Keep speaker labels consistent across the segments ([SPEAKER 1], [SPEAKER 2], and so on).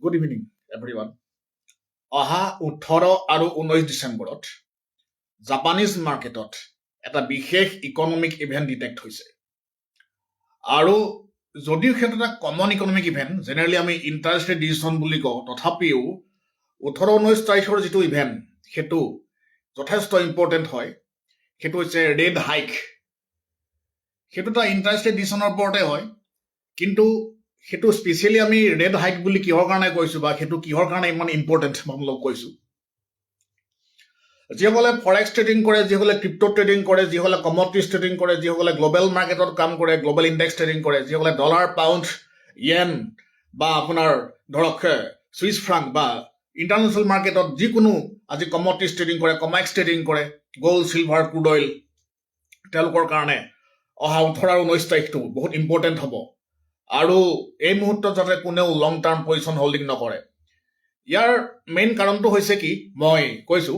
[SPEAKER 1] Good evening, everyone. অহা 18 আৰু 19 ডিচেম্বৰত জাপানীজ মাৰ্কেটত এটা বিশেষ ইকনমিক ইভেণ্ট ডিটেক্ট হৈছে আৰু যদিও সেইটো এটা কমন ইকনমিক ইভেণ্ট জেনেৰেলি আমি ইণ্টাৰেষ্ট ডিচিশ্যন বুলি কওঁ তথাপিও 18-19 তাৰিখৰ যিটো ইভেণ্ট সেইটো যথেষ্ট ইম্পৰ্টেণ্ট হয় সেইটো হৈছে ৰেড হাইক সেইটো এটা ইণ্টাৰেষ্ট ডিচিশ্যনৰ ওপৰতে হয় কিন্তু সেইটো স্পেচিয়েলি আমি ৰেড হাইক বুলি কিহৰ কাৰণে কৈছো বা সেইটো কিহৰ কাৰণে ইমান ইম্পৰ্টেণ্ট মই কৈছো যিসকলে ফৰেক্স ট্ৰেডিং কৰে যিসকলে ক্ৰিপ্টো ট্ৰেডিং কৰে যিসকলে কমডিটিজ ট্ৰেডিং কৰে যিসকলে গ্ল'বেল মাৰ্কেটত কাম কৰে গ্ল'বেল ইণ্ডেক্স ট্ৰেডিং কৰে যিসকলে ডলাৰ পাউণ্ড য়েন বা আপোনাৰ ধৰক ছুইচ ফ্ৰাংক বা ইণ্টাৰনেশ্যনেল মাৰ্কেটত যিকোনো আজি কমডিটিজ ট্ৰেডিং কৰে কমাক্স ট্ৰেডিং কৰে গ'ল্ড চিলভাৰ ক্ৰুড অইল তেওঁলোকৰ কাৰণে অহা 18 আৰু 19 তাৰিখটো বহুত ইম্পৰ্টেণ্ট হ'ব আৰু এই মুহূৰ্তত যাতে কোনেও লং টাৰ্ম পজিশ্যন হোল্ডিং নকৰে ইয়াৰ মেইন কাৰণটো হৈছে কি মই কৈছো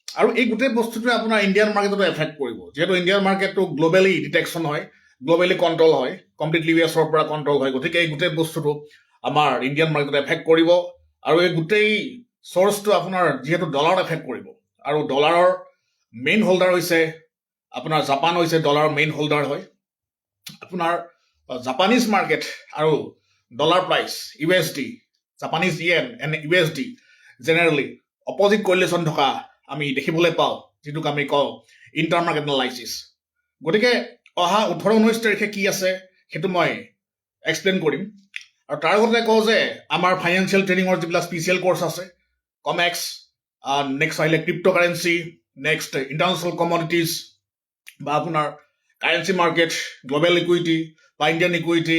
[SPEAKER 1] আৰু এই গোটেই বস্তুটোৱে আপোনাৰ ইণ্ডিয়ান মাৰ্কেটতো এফেক্ট কৰিব যিহেতু ইণ্ডিয়ান মাৰ্কেটটো গ্ল'বেলি ডিটেকশ্যন হয় গ্ল'বেলি কণ্ট্ৰল হয় কমপ্লিটলি ইউএছৰ পৰা কণ্ট্ৰল হয় গতিকে এই গোটেই বস্তুটো আমাৰ ইণ্ডিয়ান মাৰ্কেটত এফেক্ট কৰিব আৰু এই গোটেই চ'ৰ্চটো আপোনাৰ যিহেতু ডলাৰত এফেক্ট কৰিব আৰু ডলাৰৰ মেইন হোল্ডাৰ হৈছে আপোনাৰ জাপান হৈছে ডলাৰৰ মেইন হোল্ডাৰ হয় আপোনাৰ জাপানীজ মাৰ্কেট আৰু dollar price USD Japanese yen and USD generally opposite correlation থকা আমি দেখিবলৈ পাওঁ যিটোক আমি কওঁ ইণ্টাৰ মাৰ্কেট এনালাইচিছ গতিকে অহা 18-19 তাৰিখে কি আছে সেইটো মই এক্সপ্লেইন কৰিম আৰু তাৰ আগতে কওঁ যে আমাৰ ফাইনেন্সিয়েল ট্ৰেডিঙৰ যিবিলাক স্পেচিয়েল কৰ্চ আছে কমেক্স নেক্সট আহিলে ক্ৰিপ্টো কাৰেঞ্চি নেক্সট ইণ্টাৰনেশ্যনেল কমডিটিজ বা আপোনাৰ কাৰেঞ্চি মাৰ্কেট গ্ল'বেল ইকুইটি বা ইণ্ডিয়ান ইকুইটি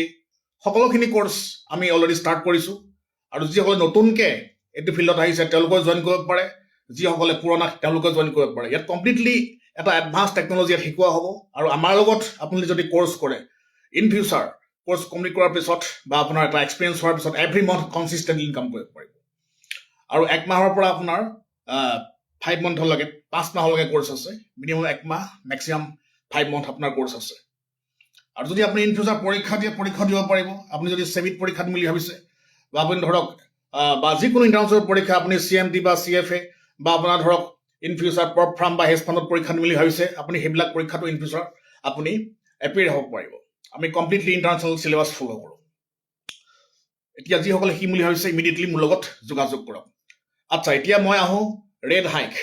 [SPEAKER 1] সকলোখিনি কৰ্চ আমি অলৰেডি ষ্টাৰ্ট কৰিছোঁ আৰু যিসকলে নতুনকৈ এইটো ফিল্ডত আহিছে তেওঁলোকেও জইন কৰিব পাৰে যিসকলে পুৰণা তেওঁলোকে জইন কৰিব পাৰে ইয়াত কমপ্লিটলি এটা এডভান্স টেকনলজি ইয়াত শিকোৱা হ'ব আৰু আমাৰ লগত আপুনি যদি কৰ্চ কৰে ইন ফিউচাৰ কৰ্চ কমপ্লিট কৰাৰ পিছত বা আপোনাৰ এটা এক্সপিৰিয়েঞ্চ হোৱাৰ পিছত এভৰি মান্থ কনচিষ্টেণ্ট ইনকাম কৰিব পাৰিব আৰু 1 মাহৰ পৰা আপোনাৰ 5 মান্থলৈকে 5 মাহলৈকে কৰ্চ আছে মিনিমাম 1 মাহ মেক্সিমাম 5 মান্থ আপোনাৰ কৰ্চ আছে আৰু যদি আপুনি ইন ফিউচাৰ পৰীক্ষা দিব পাৰিব আপুনি যদি চেভিত পৰীক্ষা দিম বুলি ভাবিছে বা আপুনি ধৰক বা যিকোনো ইণ্টাৰনেশ্যনেল পৰীক্ষা আপুনি CMT বা CFA বা আপোনাৰ ধৰক ইন ফিউচাৰ প্ৰপ ফাৰ্ম বা হেজ ফাণ্ডত পৰীক্ষা দিম বুলি ভাবিছে আপুনি সেইবিলাক পৰীক্ষাটো ইন ফিউচাৰ আপুনি এপিয়াৰ হ'ব পাৰিব আমি কমপ্লিটলি ইণ্টাৰনেশ্যনেল চিলেবাছ ফ'ল' কৰোঁ এতিয়া যিসকলে শিকিম বুলি ভাবিছে ইমিডিয়েটলি মোৰ লগত যোগাযোগ কৰক আচ্ছা এতিয়া মই আহোঁ ৰেড হাইক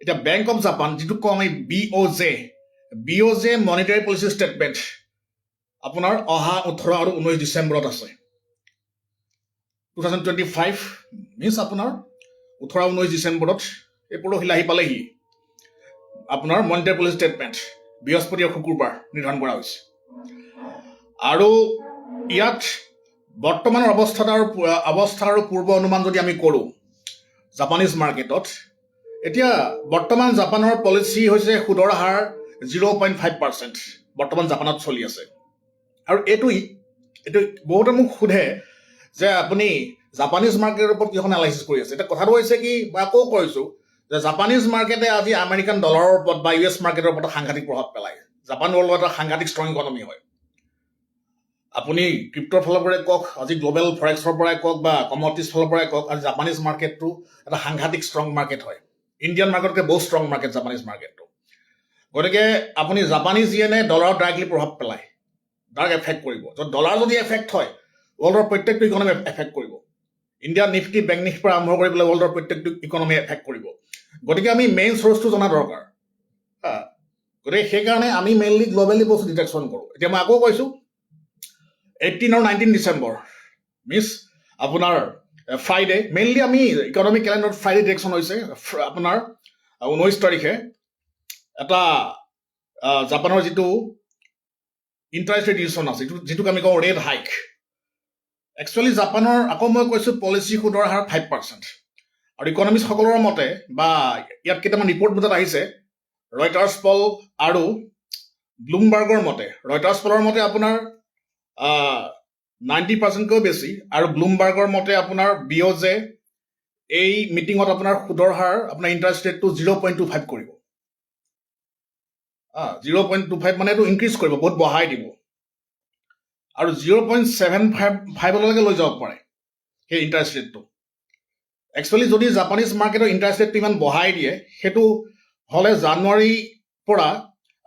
[SPEAKER 1] এতিয়া বেংক অফ জাপান যিটো কওঁ আমি BOJ মনিটাৰী পলিচি ষ্টেটমেণ্ট আপোনাৰ অহা 18 আৰু 19 ডিচেম্বৰত আছে 2025 মিনছ আপোনাৰ 18-19 ডিচেম্বৰত এই পৰহিলা আহি পালেহি আপোনাৰ মনিটাৰী পলিচি ষ্টেটমেণ্ট বৃহস্পতি আৰু শুকুৰবাৰ নিৰ্ধাৰণ কৰা হৈছে আৰু ইয়াত বৰ্তমানৰ অৱস্থা আৰু পূৰ্ব অনুমান যদি আমি কৰোঁ জাপানীজ মাৰ্কেটত এতিয়া বৰ্তমান জাপানৰ পলিচি হৈছে সুদৰ হাৰ 0.5% বৰ্তমান জাপানত চলি আছে আৰু এইটো বহুতে মোক সোধে যে আপুনি জাপানীজ মাৰ্কেটৰ ওপৰত কিখন এনালাইচিছ কৰি আছে এতিয়া কথাটো হৈছে কি মই আকৌ কৈছোঁ যে জাপানীজ মাৰ্কেটে আজি আমেৰিকান ডলাৰৰ ওপৰত বা US মাৰ্কেটৰ ওপৰত সাংঘাতিক প্ৰভাৱ পেলায় জাপান ৱৰ্ল্ডৰ এটা সাংঘাতিক ষ্ট্ৰং ইকনমি হয় আপুনি ক্ৰিপ্টোৰ ফালৰ পৰাই কওক আজি গ্ল'বেল ফৰেক্সৰ পৰাই কওক বা কমডিটিজ ফালৰ পৰাই কওক আজি জাপানীজ মাৰ্কেটটো এটা সাংঘাতিক ষ্ট্ৰং মাৰ্কেট হয় ইণ্ডিয়ান মাৰ্কেটতকৈ বহুত ষ্ট্ৰং মাৰ্কেট জাপানীজ মাৰ্কেটটো গতিকে আপুনি জাপানীজ য়েনে ডলাৰত ডাইৰেক্টলি প্ৰভাৱ পেলায় ডাইৰেক্ট এফেক্ট কৰিব ডলাৰ যদি এফেক্ট হয় ৱৰ্ল্ডৰ প্ৰত্যেকটো ইকনমি এফেক্ট কৰিব ইণ্ডিয়ান নিফটি বেংক নিফটিৰ পৰা আৰম্ভ কৰি পেলাই ৱৰ্ল্ডৰ প্ৰত্যেকটো ইকনমি এফেক্ট কৰিব গতিকে আমি মেইন চ'ৰ্চটো জনা দৰকাৰ গতিকে সেইকাৰণে আমি মেইনলি গ্ল'বেলি বস্তু ডিটেকশ্যন কৰোঁ এতিয়া মই আকৌ কৈছোঁ 18 আৰু 19 ডিচেম্বৰ মিছ আপোনাৰ ফ্ৰাইডে মেইনলি আমি ইকনমিক কেলেণ্ডাৰত ফ্ৰাইডে ডিটেকশ্যন হৈছে আপোনাৰ 19 তাৰিখে এটা জাপানৰ যিটো ইণ্টাৰেষ্ট ৰেট ডিচিশ্যন আছে যিটোক আমি কওঁ ৰেড হাইক একচুৱেলি জাপানৰ আকৌ মই কৈছোঁ পলিচি সুদৰ হাৰ 5% আৰু ইকনমিষ্টসকলৰ মতে বা ইয়াত কেইটামান ৰিপৰ্ট বজাত আহিছে ৰয়টাৰ্ছ পল আৰু ব্লুমবাৰ্গৰ মতে ৰয়টাৰ্ছ পলৰ মতে আপোনাৰ 90%কৈ বেছি আৰু ব্লুমবাৰ্গৰ মতে আপোনাৰ BOJ এই মিটিঙত আপোনাৰ সুদৰ হাৰ আপোনাৰ ইণ্টাৰেষ্ট ৰেটটো 0.25 কৰিব 0.25 মানে এইটো ইনক্ৰিজ কৰিব বহুত বঢ়াই দিব আৰু 0.75লৈকে লৈ যাব পাৰে সেই ইণ্টাৰেষ্ট ৰেটটো একচুৱেলি যদি জাপানিজ মাৰ্কেটৰ ইণ্টাৰেষ্ট ৰেটটো ইমান বঢ়াই দিয়ে সেইটো হ'লে জানুৱাৰীৰ পৰা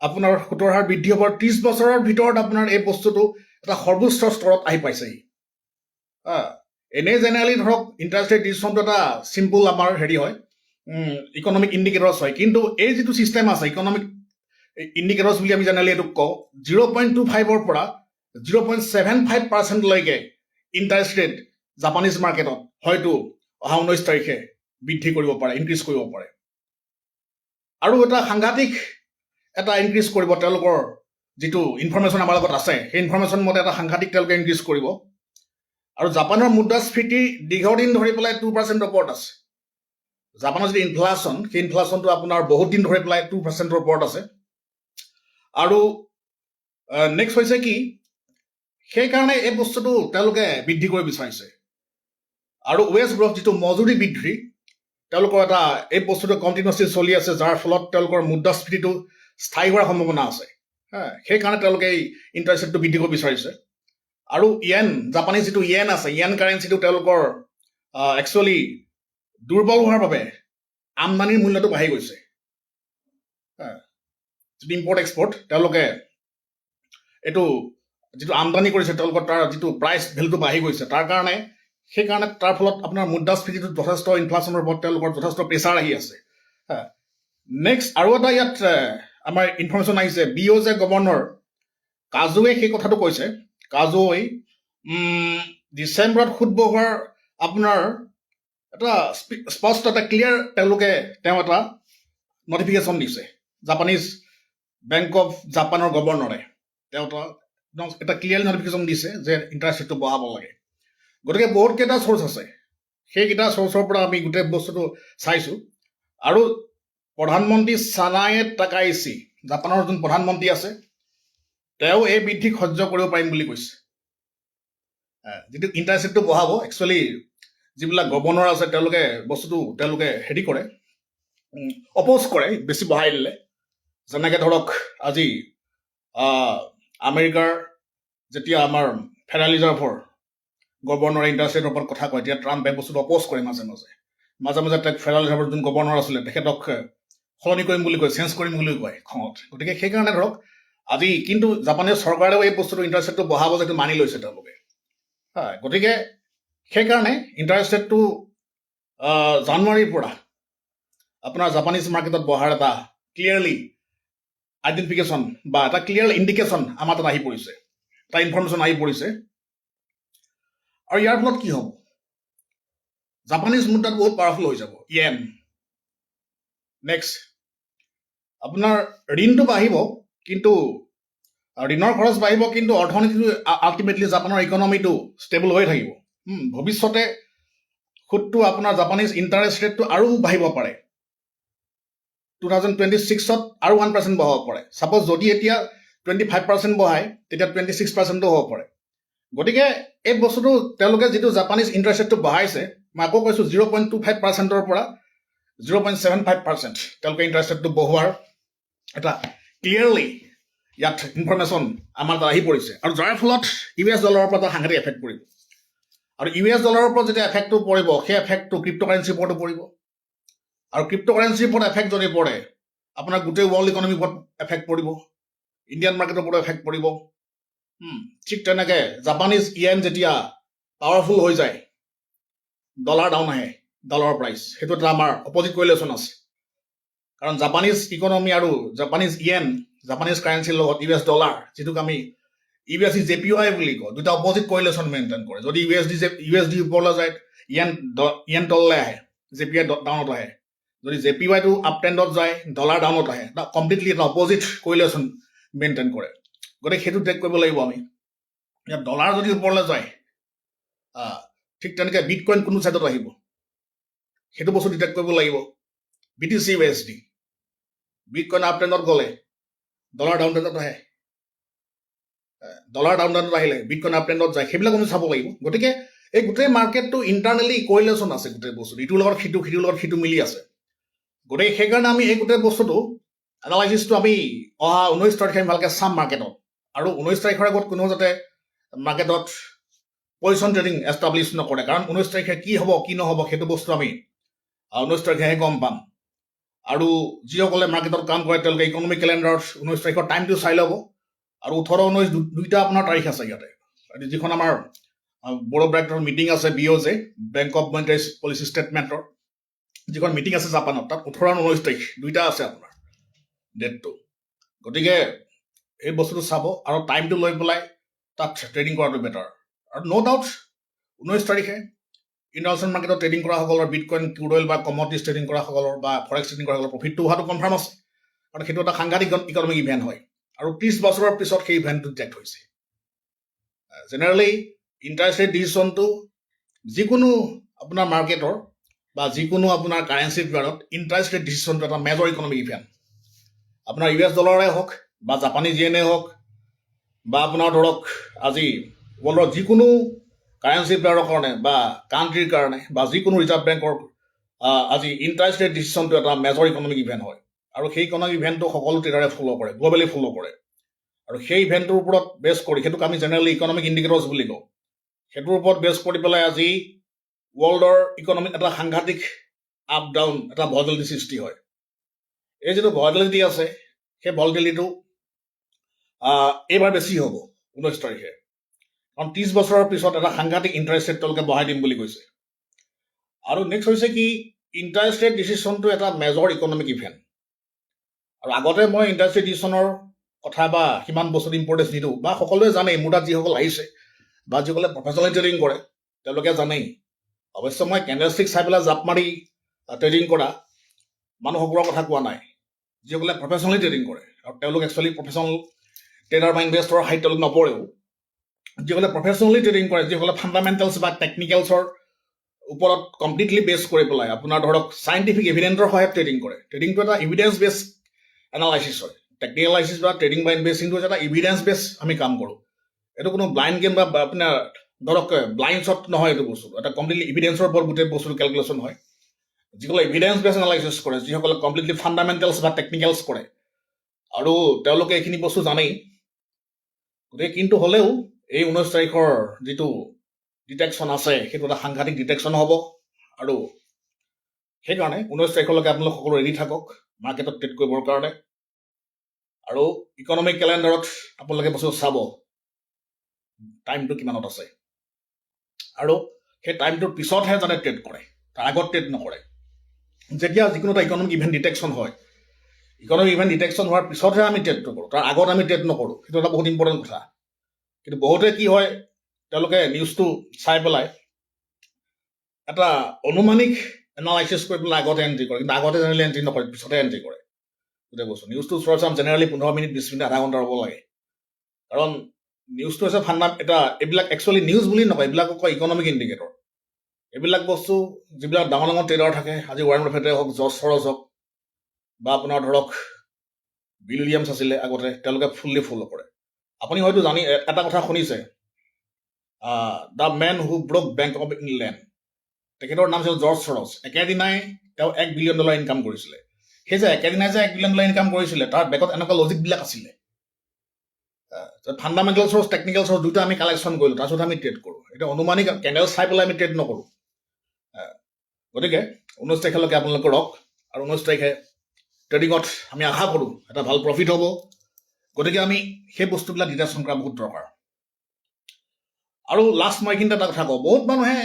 [SPEAKER 1] আপোনাৰ সুতৰ হাৰ বৃদ্ধি হ'ব 30 বছৰৰ ভিতৰত আপোনাৰ এই বস্তুটো এটা সৰ্বোচ্চ স্তৰত আহি পাইছেহি এনেই জেনেৰেলি ধৰক ইণ্টাৰেষ্ট ৰেট ডিচিশ্যনটো এটা চিম্পল আমাৰ হেৰি হয় ইকনমিক ইণ্ডিকেটৰ্ছ হয় কিন্তু এই যিটো ছিষ্টেম আছে ইকনমিক ইণ্ডিকেটৰ্ছ বুলি আমি জেনেৰেলি এইটোক কওঁ 0.25ৰ পৰা 0.75%লৈকে ইণ্টাৰেষ্ট ৰেট জাপানিজ মাৰ্কেটত হয়তো অহা 19 তাৰিখে বৃদ্ধি কৰিব পাৰে ইনক্ৰিজ কৰিব পাৰে আৰু এটা সাংঘাতিক এটা ইনক্ৰিজ কৰিব তেওঁলোকৰ যিটো ইনফৰমেশ্যন আমাৰ লগত আছে সেই ইনফৰমেশ্যন মতে এটা সাংঘাতিক তেওঁলোকে ইনক্ৰিজ কৰিব আৰু জাপানৰ মুদ্ৰাস্ফীতি দীৰ্ঘদিন ধৰি পেলাই 2%ৰ ওপৰত আছে জাপানৰ যিটো ইনফ্লেশ্যন সেই ইনফ্লেশ্যনটো আপোনাৰ বহুত দিন ধৰি পেলাই 2%ৰ ওপৰত আছে আৰু নেক্সট হৈছে কি সেইকাৰণে এই বস্তুটো তেওঁলোকে বৃদ্ধি কৰিব বিচাৰিছে আৰু ৱেজ গ্ৰথ যিটো মজুৰি বৃদ্ধি তেওঁলোকৰ এটা এই বস্তুটো কণ্টিনিউচলি চলি আছে যাৰ ফলত তেওঁলোকৰ মুদ্ৰাস্ফীতিটো স্থায়ী হোৱাৰ সম্ভাৱনা আছে সেইকাৰণে তেওঁলোকে এই ইণ্টাৰেষ্ট ৰেটটো বৃদ্ধি কৰিব বিচাৰিছে আৰু য়েন জাপানিজ যিটো য়েন আছে য়েন কাৰেঞ্চিটো তেওঁলোকৰ একচুৱেলি দুৰ্বল হোৱাৰ বাবে আমদানিৰ মূল্যটো বাঢ়ি গৈছে যিটো ইম্পৰ্ট এক্সপৰ্ট তেওঁলোকে এইটো যিটো আমদানি কৰিছে তেওঁলোকৰ তাৰ যিটো প্ৰাইচ ভেলুটো বাঢ়ি গৈছে তাৰ কাৰণে সেইকাৰণে তাৰ ফলত আপোনাৰ মুদ্ৰাস্ফীতিটো যথেষ্ট ইনফ্লেশ্যনৰ ওপৰত তেওঁলোকৰ যথেষ্ট প্ৰেছাৰ আহি আছে নেক্সট আৰু এটা ইয়াত আমাৰ ইনফৰমেশ্যন আহিছে BOJ গভৰ্ণৰ কাজুৱে সেই কথাটো কৈছে কাজুৱে ডিচেম্বৰত সুদ বঢ়োৱাৰ আপোনাৰ এটা স্পষ্ট এটা ক্লিয়াৰ তেওঁ এটা নটিফিকেশ্যন দিছে জাপানিজ বেংক অফ জাপানৰ গভৰ্ণৰে তেওঁ এটা ক্লিয়াৰ নটিফিকেশ্যন দিছে যে ইণ্টাৰেষ্ট ৰেটটো বঢ়াব লাগে গতিকে বহুত কেইটা চ'ৰ্চ আছে সেইকেইটা চ'ৰ্চৰ পৰা আমি গোটেই বস্তুটো চাইছোঁ আৰু প্ৰধানমন্ত্ৰী চানায়ে টাকাইচি জাপানৰ যোন প্ৰধানমন্ত্ৰী আছে তেওঁ এই বৃদ্ধিক সহ্য কৰিব পাৰিম বুলি কৈছে যিটো ইণ্টাৰেষ্ট ৰেটটো বঢ়াব একচুৱেলি যিবিলাক গভৰ্ণৰ আছে তেওঁলোকে হেৰি কৰে অপ'জ কৰে বেছি বঢ়াই দিলে যেনেকৈ ধৰক আজি আমেৰিকাৰ যেতিয়া আমাৰ ফেডাৰেল ৰিজাৰ্ভৰ গভৰ্ণৰে ইণ্টাৰেষ্ট ৰেটৰ ওপৰত কথা কয় এতিয়া ট্ৰাম্পে বস্তুটো অপ'জ কৰে মাজে মাজে তাক ফেডাৰেল ৰিজাৰ্ভৰ যোন গভৰ্ণৰ আছিলে তেখেতক সলনি কৰিম বুলি কয় চেঞ্জ কৰিম বুলি কয় খঙত গতিকে সেইকাৰণে ধৰক আজি কিন্তু জাপানীজ চৰকাৰেও এই বস্তুটো ইণ্টাৰেষ্ট ৰেটটো বঢ়াব যিটো মানি লৈছে তেওঁলোকে গতিকে সেইকাৰণে ইণ্টাৰেষ্ট ৰেটটো জানুৱাৰীৰ পৰা আপোনাৰ জাপানিজ মাৰ্কেটত বঢ়াৰ এটা ক্লিয়াৰলি আইডেণ্টিফিকেশ্যন বা এটা ক্লিয়াৰ ইণ্ডিকেশ্যন আমাৰ তাত আহি পৰিছে এটা ইনফৰমেশ্যন আহি পৰিছে আৰু ইয়াৰ ফলত কি হ'ব জাপানিজ মুদ্ৰাটো বহুত পাৱাৰফুল হৈ যাব য়েন নেক্সট আপোনাৰ ঋণটো বাঢ়িব কিন্তু ঋণৰ খৰচ বাঢ়িব কিন্তু অৰ্থনীতিটো আল্টিমেটলি জাপানৰ ইকনমিটো ষ্টেবল হৈ থাকিব ভৱিষ্যতে সুদটো আপোনাৰ জাপানিজ ইণ্টাৰেষ্ট ৰেটটো আৰু বাঢ়িব পাৰে 2026ত আৰু 1% বঢ়াব পাৰে ছাপ'জ যদি এতিয়া 25% বঢ়ায় তেতিয়া 26%ও হ'ব পাৰে গতিকে এই বস্তুটো তেওঁলোকে যিটো জাপানিজ ইণ্টাৰেষ্ট ৰেটটো বঢ়াইছে মই আকৌ কৈছোঁ 0.25%ৰ পৰা 0.75% তেওঁলোকে ইণ্টাৰেষ্ট ৰেটটো বঢ়োৱাৰ এটা ক্লিয়াৰলি ইয়াত ইনফৰমেশ্যন আমাৰ তাত আহি পৰিছে আৰু যাৰ ফলত US ডলাৰৰ পৰা এটা সাংঘাতিক এফেক্ট পৰিব আৰু US ডলাৰৰ ওপৰত যেতিয়া এফেক্টটো পৰিব সেই এফেক্টটো ক্ৰিপ্ট'কাৰেঞ্চিৰ ওপৰতো পৰিব আৰু ক্ৰিপ্ট'কাৰেঞ্চিৰ ওপৰত এফেক্ট যদি পৰে আপোনাৰ গোটেই ৱৰ্ল্ড ইকনমিৰ ওপৰত এফেক্ট পৰিব ইণ্ডিয়ান মাৰ্কেটৰ ওপৰত এফেক্ট পৰিব ঠিক তেনেকৈ জাপানিজ য়েন যেতিয়া পাৱাৰফুল হৈ যায় ডলাৰ ডাউন আহে ডলাৰৰ প্ৰাইচ সেইটো এটা আমাৰ অপজিট কৰিলেশ্যন আছে কাৰণ জাপানিজ ইকনমি আৰু জাপানিজ য়েন জাপানিজ কাৰেঞ্চিৰ লগত US ডলাৰ যিটোক আমি USD JPY বুলি কওঁ দুটা অপজিট কৰিলেশ্যন মেইনটেইন কৰে যদি USD ওপৰলৈ যায় য়েন তললৈ আহে JPY ডাউনত আহে যদি JPYটো আপ ট্ৰেণ্ডত যায় ডলাৰ ডাউনত আহে কমপ্লিটলি এটা অপজিট কৰিলেশ্যন মেইনটেইন কৰে গতিকে সেইটো ট্ৰেক কৰিব লাগিব আমি ইয়াত ডলাৰ যদি ওপৰলৈ যায় ঠিক তেনেকৈ বিটকইন কোনো ছাইডত আহিব সেইটো বস্তু ডিটেক্ট কৰিব লাগিব BTC USD বিটকইন আপ ট্ৰেণ্ডত গ'লে ডলাৰ ডাউন ট্ৰেণ্ডত আহে ডলাৰ ডাউন ট্ৰেণ্ডত আহিলে বিটকইন আপ ট্ৰেণ্ডত যায় সেইবিলাক আমি চাব লাগিব গতিকে এই গোটেই মাৰ্কেটটো ইণ্টাৰনেলি কৰিলেশ্যন আছে গোটেই বস্তুটো ইটোৰ লগত সিটোৰ লগত সিটো মিলি আছে গতিকে সেইকাৰণে আমি এই গোটেই বস্তুটো এনালাইচিছটো আমি অহা 19 তাৰিখে আমি ভালকৈ চাম মাৰ্কেটত আৰু 19 তাৰিখৰ আগত কোনো যাতে মাৰ্কেটত পজিশ্যন ট্ৰেডিং এষ্টাব্লিছ নকৰে, কাৰণ 19 তাৰিখে কি হ'ব কি নহ'ব সেইটো বস্তু আমি 19 তাৰিখেহে গম পাম। আৰু যিসকলে মাৰ্কেটত কাম কৰে তেওঁলোকে ইকনমিক কেলেণ্ডাৰত 19 তাৰিখৰ টাইমটো চাই ল'ব। আৰু 18-19 দুইটা আপোনাৰ তাৰিখ আছে ইয়াতে, যিখন আমাৰ বড়ো ব্ৰেকটৰ মিটিং আছে, BOJ bank of monetary policy ষ্টেটমেণ্টৰ যিখন মিটিং আছে জাপানত, তাত 18 আৰু 19 তাৰিখ দুইটা আছে আপোনাৰ ডেটটো। গতিকে এই বস্তুটো চাব আৰু টাইমটো লৈ পেলাই তাত ট্ৰেডিং কৰাটো বেটাৰ। আৰু ন' ডাউট 19 তাৰিখে ইণ্টাৰনেশ্যনেল মাৰ্কেটত ট্ৰেডিং কৰাসকলৰ, বিটকইন, ক্ৰুড অইল বা কমডিটিজ ট্ৰেডিং কৰাসকলৰ বা ফৰেক্স ট্ৰেডিং কৰাসকলৰ প্ৰফিটটো হোৱাটো কনফাৰ্ম আছে, কাৰণ সেইটো এটা সাংঘাতিক ইকনমিক ইভেণ্ট হয়। আৰু 30 বছৰৰ পিছত সেই ইভেণ্টটো জেক্ট হৈছে। জেনেৰেলি ইণ্টাৰেষ্ট ৰেট ডিচিশ্যনটো যিকোনো আপোনাৰ মাৰ্কেটৰ বা যিকোনো আপোনাৰ কাৰেঞ্চিৰ ভিতৰত ইণ্টাৰেষ্ট ৰেট ডিচিশ্যনটো এটা মেজৰ ইকনমিক ইভেণ্ট। আপোনাৰ US ডলাৰে হওক বা জাপানীজ ইয়েনে হওক বা আপোনাৰ ধৰক আজি ৱৰ্ল্ডৰ যিকোনো কাৰেঞ্চি পেয়াৰৰ কাৰণে বা কাণ্ট্ৰিৰ কাৰণে বা যিকোনো ৰিজাৰ্ভ বেংকৰ আজি ইণ্টাৰেষ্ট ৰেট ডিচিশ্যনটো এটা মেজৰ ইকনমিক ইভেণ্ট হয়। আৰু সেই ইকনমিক ইভেণ্টটো সকলো ট্ৰেডাৰে ফ'ল' কৰে, গ্ল'বেলি ফ'ল' কৰে। আৰু সেই ইভেণ্টটোৰ ওপৰত বেছ কৰি, সেইটোক আমি জেনেৰেলি ইকনমিক ইণ্ডিকেটৰ্ছ বুলি কওঁ, সেইটোৰ ওপৰত বেছ কৰি পেলাই আজি ৱৰ্ল্ডৰ ইকনমিক এটা সাংঘাতিক আপ ডাউন এটা ভলেটিলিটি সৃষ্টি হয়। এই যিটো ভলেটিলিটি আছে সেই ভলেটিলিটিটো এইবাৰ বেছি হ'ব 19 তাৰিখে, কাৰণ 30 বছৰৰ পিছত এটা সাংঘাতিক ইণ্টাৰেষ্ট ৰেট তেওঁলোকে বঢ়াই দিম বুলি কৈছে। আৰু নেক্সট হৈছে কি, ইণ্টাৰেষ্ট ৰেট ডিচিশ্যনটো এটা মেজৰ ইকনমিক ইভেণ্ট। আৰু আগতে মই ইণ্টাৰেষ্ট ৰেট ডিচিশ্যনৰ কথা বা সিমান বস্তুত ইম্পৰ্টেঞ্চ নিদিওঁ, বা সকলোৱে জানেই, মোৰ তাত যিসকল আহিছে বা যিসকলে প্ৰফেচনেলি ট্ৰেডিং কৰে তেওঁলোকে জানেই। অৱশ্যে মই কেণ্ডেলষ্টিক চাই পেলাই জাপ মাৰি ট্ৰেডিং কৰা মানুহসকলৰ কথা কোৱা নাই, যিসকলে প্ৰফেচনেলি ট্ৰেডিং কৰে। আৰু তেওঁলোক একচুৱেলি প্ৰফেচনেল ট্ৰেডাৰ বা ইনভেষ্টৰৰ হাইত তেওঁলোক নপৰেও। যিসকলে প্ৰফেচনেলি ট্ৰেডিং কৰে, যিসকলে ফাণ্ডামেণ্টেলছ বা টেকনিকেলছৰ ওপৰত কমপ্লিটলি বেছ কৰি পেলাই আপোনাৰ ধৰক চাইণ্টিফিক এভিডেন্সৰ সহায়ত ট্ৰেডিং কৰে। ট্ৰেডিংটো এটা ইভিডেন্স বেছ এনালাইচিছ হয়। টেকনিকেল এনালাইচিছ বা ট্ৰেডিং বা ইনভেষ্টিংটো এটা ইভিডেন্স বেছ আমি কাম কৰোঁ। এইটো কোনো ব্লাইণ্ড গেম বা আপোনাৰ ধৰক ব্লাইণ্ড শ্বট নহয়, এইটো বস্তু এটা কমপ্লিটলি ইভিডেন্সৰ ওপৰত গোটেই বস্তুটো কেলকুলেশ্যন হয়। যিসকলে ইভিডেন্স বেছ এনালাইচিছ কৰে, যিসকলে কমপ্লিটলি ফাণ্ডামেণ্টেলছ বা টেকনিকেলছ কৰে, আৰু তেওঁলোকে এইখিনি বস্তু জানেই। গতিকে কিন্তু হ'লেও এই 19 তাৰিখৰ যিটো ডিটেকশ্যন আছে সেইটো এটা সাংঘাতিক ডিটেকশ্যন হ'ব। আৰু সেইকাৰণে 19 তাৰিখলৈকে আপোনালোক সকলো ৰেডি থাকক মাৰ্কেটত ট্ৰেড কৰিবৰ কাৰণে। আৰু ইকনমিক কেলেণ্ডাৰত আপোনালোকে বস্তু চাব টাইমটো কিমানত আছে, আৰু সেই টাইমটোৰ পিছতহে যাতে ট্ৰেড কৰে, তাৰ আগত ট্ৰেড নকৰে। যেতিয়া যিকোনো এটা ইকনমিক ইভেণ্ট ডিটেকশ্যন হয়, ইকনমিক ইভেণ্ট ডিটেকশ্যন হোৱাৰ পিছতহে আমি ট্ৰেডটো কৰোঁ, তাৰ আগত আমি ট্ৰেড নকৰোঁ। সেইটো এটা বহুত ইম্পৰ্টেণ্ট কথা। কিন্তু বহুতে কি হয়, তেওঁলোকে নিউজটো চাই পেলাই এটা অনুমানিক এনালাইচিছ কৰি পেলাই আগতে এণ্ট্ৰি কৰে, কিন্তু আগতে জেনেৰেলি এণ্ট্ৰি নকৰে, পিছতে এণ্ট্ৰি কৰে গোটেই বস্তু। নিউজটো চোৱাৰ চাম জেনেৰেলি 15 মিনিট 20 মিনিট আধা ঘণ্টা হ'ব লাগে, কাৰণ নিউজটো হৈছে এটা এইবিলাক একচুৱেলি নিউজ বুলি নকয়, এইবিলাকক কয় ইকনমিক ইণ্ডিকেটৰ। এইবিলাক বস্তু যিবিলাক ডাঙৰ ডাঙৰ ট্ৰেডাৰ থাকে, আজি ৱাৰেন বাফেটে হওক, জৰ্জ সৰজ হওক বা আপোনাৰ ধৰক বিল উইলিয়ামছ আছিলে আগতে, তেওঁলোকে ফুল্লি ফ'ল' কৰে। আপুনি হয়তো এটা কথা শুনিছে, the man who broke bank of England, তেখেতৰ নাম আছিল জৰ্জ সৰজ। একেদিনাই তেওঁ $1 বিলিয়ন ইনকাম কৰিছিলে। সেই যে একেদিনাই যে $1 বিলিয়ন ইনকাম কৰিছিলে, তাৰ বেকত এনেকুৱা লজিকবিলাক আছিলে। ফাণ্ডামেণ্টেল চ'ৰ্চ, টেকনিকেল চ'ৰ্চ দুটা আমি কালেকশ্যন কৰিলোঁ, তাৰপিছত আমি ট্ৰেড কৰোঁ। এতিয়া অনুমানিক কেণ্ডেল চাই পেলাই আমি ট্ৰেড নকৰোঁ। গতিকে 19 তাৰিখলৈকে আপোনালোকে ৰওক, আৰু 19 তাৰিখে ট্ৰেডিঙত আমি আশা কৰোঁ এটা ভাল প্ৰফিট হ'ব। গতিকে আমি সেই বস্তুবিলাক ডিটেকশ্যন কৰা বহুত দৰকাৰ। আৰু লাষ্ট মই এইখিনিতে এটা কথা কওঁ, বহুত মানুহে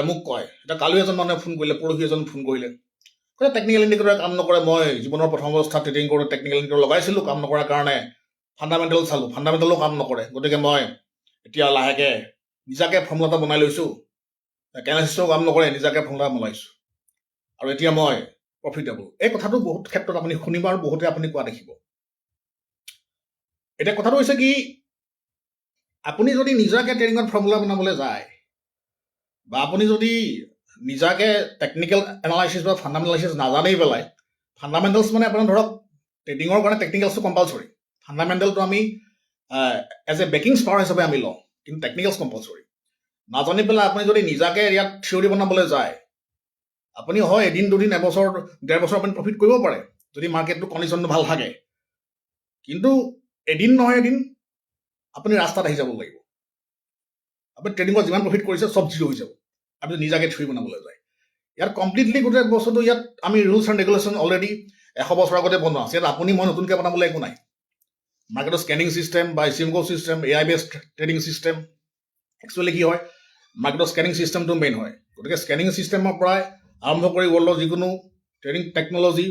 [SPEAKER 1] মোক কয়, এতিয়া কালি এজন মানুহে ফোন কৰিলে, পৰহি এজন ফোন কৰিলে, টেকনিকেল ইণ্ডিকেটৰে কাম নকৰে। মই জীৱনৰ প্ৰথম অৱস্থাত ট্ৰেডিং কৰোঁ, টেকনিকেল ইণ্ডিকেটৰ লগাইছিলোঁ, কাম নকৰাৰ কাৰণে ফাণ্ডামেণ্টেল চালোঁ, ফাণ্ডামেণ্টেলো কাম নকৰে। গতিকে মই এতিয়া লাহেকৈ নিজাকৈ ফৰ্মুলা এটা বনাই লৈছোঁ, কেনেচিছটো কাম নকৰে, নিজাকৈ ফৰ্মুলা বনাইছোঁ, আৰু এতিয়া মই প্ৰফিটেবল। এই কথাটো বহুত ক্ষেত্ৰত আপুনি শুনিব আৰু বহুতে আপুনি কোৱা দেখিব। এতিয়া কথাটো হৈছে কি, আপুনি যদি নিজাকৈ ট্ৰেডিঙত ফৰ্মুলা বনাবলৈ যায়, বা আপুনি যদি নিজাকৈ টেকনিকেল এনালাইচিছ বা ফাণ্ডামেণ্টেল এনালাইচিছ নাজানেই পেলাই, ফাণ্ডামেণ্টেলছ মানে আপোনাৰ ধৰক ট্ৰেডিঙৰ কাৰণে টেকনিকেলছটো কম্পালচৰি, ফাণ্ডামেণ্টেলটো আমি এজ এ বেকিংছ পাৱাৰ হিচাপে আমি লওঁ, কিন্তু টেকনিকেলছ কম্পালচৰি। নাজানি পেলাই আপুনি যদি নিজাকৈ ইয়াত থিয়ৰী বনাবলৈ যায়, আপুনি হয় এদিন দুদিন এবছৰ 1.5 বছৰ আপুনি প্ৰফিট কৰিব পাৰে যদি মাৰ্কেটটো কণ্ডিশ্যনটো ভাল থাকে, কিন্তু এদিন নহয় এদিন আপুনি ৰাস্তাত আহি যাব লাগিব। আপুনি ট্ৰেডিঙত যিমান প্ৰফিট কৰিছে চব জিৰ' হৈ যাব আপুনি নিজাকে থ্ৰী বনাবলৈ যায় ইয়াত কমপ্লিটলি গোটেই বস্তুটো ইয়াত আমি ৰুলছ এণ্ড ৰেগুলেশ্যন অলৰেডি 100 বছৰ আগতে বনোৱা আছে ইয়াত আপুনি মই নতুনকৈ বনাবলৈ একো নাই মাৰ্কেটৰ স্কেনিং ছিষ্টেম বা চিমকো system AI based trading system actually কি হয় মাৰ্কেটৰ স্কেনিং ছিষ্টেমটো মেইন হয় গতিকে স্কেনিং ছিষ্টেমৰ পৰাই আৰম্ভ কৰি ৱৰ্ল্ডৰ যিকোনো ট্ৰেডিং টেকনলজি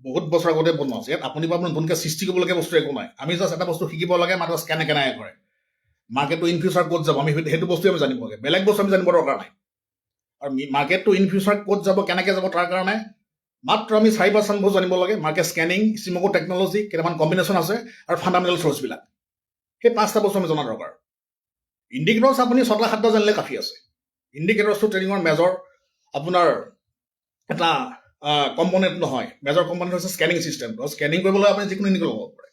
[SPEAKER 1] বহুত বছৰ আগতে বনোৱা আছে ইয়াত আপুনি বা নতুনকৈ সৃষ্টি কৰিবলগীয়া বস্তু একো নাই আমি জাষ্ট এটা বস্তু শিকিব লাগে মাৰ্কেটৰ স্কেনে কেনেকৈ কৰে মাৰ্কেটটো ইন ফিউচাৰ ক'ত যাব আমি সেইটো বস্তুৱে আমি জানিব লাগে বেলেগ বস্তু আমি জানিব দৰকাৰ নাই আৰু মাৰ্কেটটো ইন ফিউচাৰ ক'ত যাব কেনেকৈ যাব তাৰ কাৰণে মাত্ৰ আমি 4-5 বস্তু জানিব লাগে মাৰ্কেট স্কেনিং চিমকো টেকনলজি কেইটামান কম্বিনেশ্যন আছে আৰু ফাণ্ডামেণ্টেল চ'ৰ্চবিলাক সেই 5টা বস্তু আমি জনা দৰকাৰ ইণ্ডিকেটৰ্ছ আপুনি 6-7টা জানিলে কাফি আছে ইণ্ডিকেটৰ্ছটো ট্ৰেডিঙৰ মেজৰ আপোনাৰ এটা কম্পনেণ্ট নহয় মেজৰ কম্পনেণ্ট হৈছে স্কেনিং ছিষ্টেমটো স্কেনিং কৰিবলৈ আপুনি যিকোনো ইণ্ডিকেটৰ ল'ব পাৰে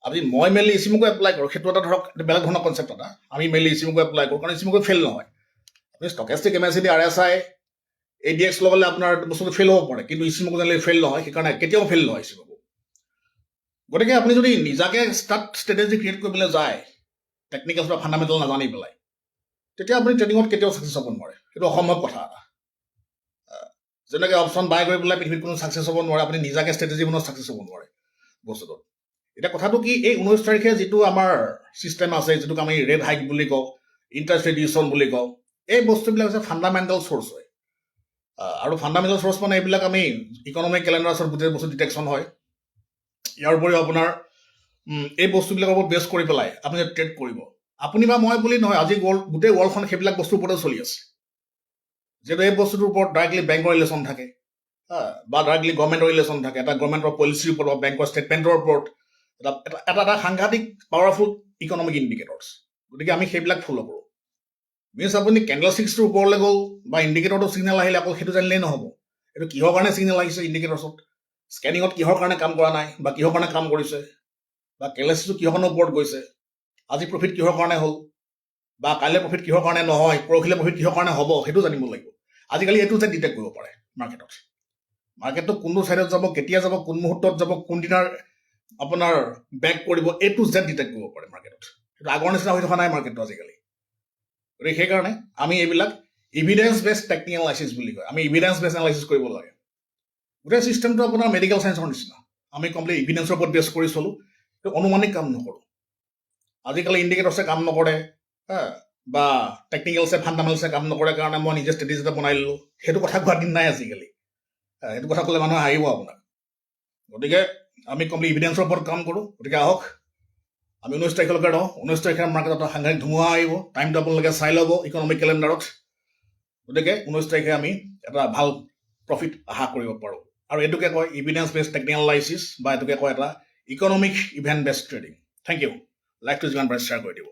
[SPEAKER 1] আপুনি মই মেইনলি ইচিমকো এপ্লাই কৰোঁ সেইটো এটা ধৰক বেলেগ ধৰণৰ কনচেপ্ট এটা আমি মেইনলি ইচিমকো এপ্লাই কৰোঁ কাৰণ ইচিমকো ফেইল নহয় আপুনি ষ্টকেষ্টিক MACD RSI ADX ল'বলৈ আপোনাৰ বস্তুটো ফেইল হ'ব পাৰে কিন্তু ইচিমকো জানিলে ফেইল নহয় সেইকাৰণে কেতিয়াও ফেইল নহয় ইচিমকো গতিকে আপুনি যদি নিজাকে ষ্ট্ৰেটেজি ক্ৰিয়েট কৰিবলৈ যায় টেকনিকেল বা ফাণ্ডামেণ্টেল নাজানি পেলাই তেতিয়া আপুনি ট্ৰেডিঙত কেতিয়াও ছাকচেছ হ'ব নোৱাৰে সেইটো অসম্ভৱ কথা এটা যেনেকৈ অপশ্যন বাই কৰি পেলাই পৃথিৱীত কোনো ছাকচেছ হ'ব নোৱাৰে আপুনি নিজাকে ষ্ট্ৰেটেজি বনোৱা ছাকচেছ হ'ব নোৱাৰে বস্তুটোত এতিয়া কথাটো কি এই 19 তাৰিখে যিটো আমাৰ ছিষ্টেম আছে যিটোক আমি ৰেট হাইক বুলি কওঁ ইণ্টাৰেষ্ট ৰিডিউচন বুলি কওঁ এই বস্তুবিলাক হৈছে ফাণ্ডামেণ্টেল চ'ৰ্চ হয় আৰু ফাণ্ডামেণ্টেল চ'ৰ্চ মানে এইবিলাক আমি ইকনমিক কেলেণ্ডাৰ্ছৰ গোটেই বস্তু ডিটেকশ্যন হয় ইয়াৰ উপৰিও আপোনাৰ এই বস্তুবিলাকৰ ওপৰত বেছ কৰি পেলাই আপুনি ট্ৰেড কৰিব আপুনি বা মই বুলি নহয় আজি গোটেই ৱৰ্ল্ডখন সেইবিলাক বস্তুৰ ওপৰতে চলি আছে যিহেতু এই বস্তুটোৰ ওপৰত ডাইৰেক্টলি বেংকৰ ৰিলেশ্যন থাকে বা ডাইৰেক্টলি গভৰ্ণমেণ্টৰ ৰিলেশ্যন থাকে এটা গভৰ্ণমেণ্টৰ পলিচিৰ ওপৰত বা বেংকৰ ষ্টেটমেণ্টৰ ওপৰত এটা সাংঘাতিক পাৱাৰফুল ইকনমিক ইণ্ডিকেটৰ্ছ গতিকে আমি সেইবিলাক ফ'ল' কৰোঁ মিনছ আপুনি কেণ্ডেল ষ্টিক্সটোৰ ওপৰলৈ গ'ল বা ইণ্ডিকেটৰটো ছিগনেল আহিলে অকল সেইটো জানিলেই নহ'ব এইটো কিহৰ কাৰণে ছিগনেল আহিছে ইণ্ডিকেটৰ্ছত স্কেনিঙত কিহৰ কাৰণে কাম কৰা নাই বা কিহৰ কাৰণে কাম কৰিছে বা কেলেচিটো কিহৰ ওপৰত গৈছে আজি প্ৰফিট কিহৰ কাৰণে হ'ল বা কাইলৈ প্ৰফিট কিহৰ কাৰণে নহয় পৰহিলে প্ৰফিট কিহৰ কাৰণে হ'ব সেইটো জানিব লাগিব আজিকালি এইটো যে ডিটেক্ট কৰিব পাৰে মাৰ্কেটটো কোনটো ছাইডত যাব কেতিয়া যাব কোন মুহূৰ্তত যাব কোনদিনাৰ আপোনাৰ বেক কৰিব এইটো জেড ডিটেক্ট কৰিব পাৰে মাৰ্কেটত সেইটো আগৰ নিচিনা হৈ থকা নাই মাৰ্কেটটো আজিকালি গতিকে সেইকাৰণে আমি এইবিলাক ইভিডেন্স বেছড টেকনিকেল এনালাইচিছ বুলি কয় আমি ইভিডেন্স বেছড এনালাইচিছ কৰিব লাগে গোটেই ছিষ্টেমটো আপোনাৰ মেডিকেল চায়েন্সৰ নিচিনা আমি কমপ্লিট ইভিডেন্সৰ ওপৰত বেছ কৰি চলোঁ অনুমানিক কাম নকৰোঁ আজিকালি ইণ্ডিকেটৰ্ছে কাম নকৰে বা টেকনিকেলছে ফাণ্ডামেণ্টেলছে কাম নকৰে কাৰণে মই নিজে ষ্ট্ৰেটেজি এটা বনাই ল'লোঁ সেইটো কথা কোৱাৰ দিন নাই আজিকালি সেইটো কথা ক'লে মানুহে হাঁহিব আপোনাক গতিকে আমি কমপ্লিট ইভিডেন্সৰ ওপৰত কাম কৰোঁ গতিকে আহক আমি 19 তাৰিখলৈকে ৰওঁ 19 তাৰিখে মাৰ্কেটত এটা সাংঘাতিক ধুমুহা আহিব টাইমটো আপোনালোকে চাই ল'ব ইকনমিক কেলেণ্ডাৰত গতিকে 19 তাৰিখে আমি এটা ভাল প্ৰফিট আশা কৰিব পাৰোঁ আৰু এইটোকে কয় ইভিডেন্স বেছড টেকনিকেল এনালাইচিছ বা এইটোকে কয় এটা economic event based trading thank you লাইকটো যিমান পাৰে শ্বেয়াৰ কৰি দিব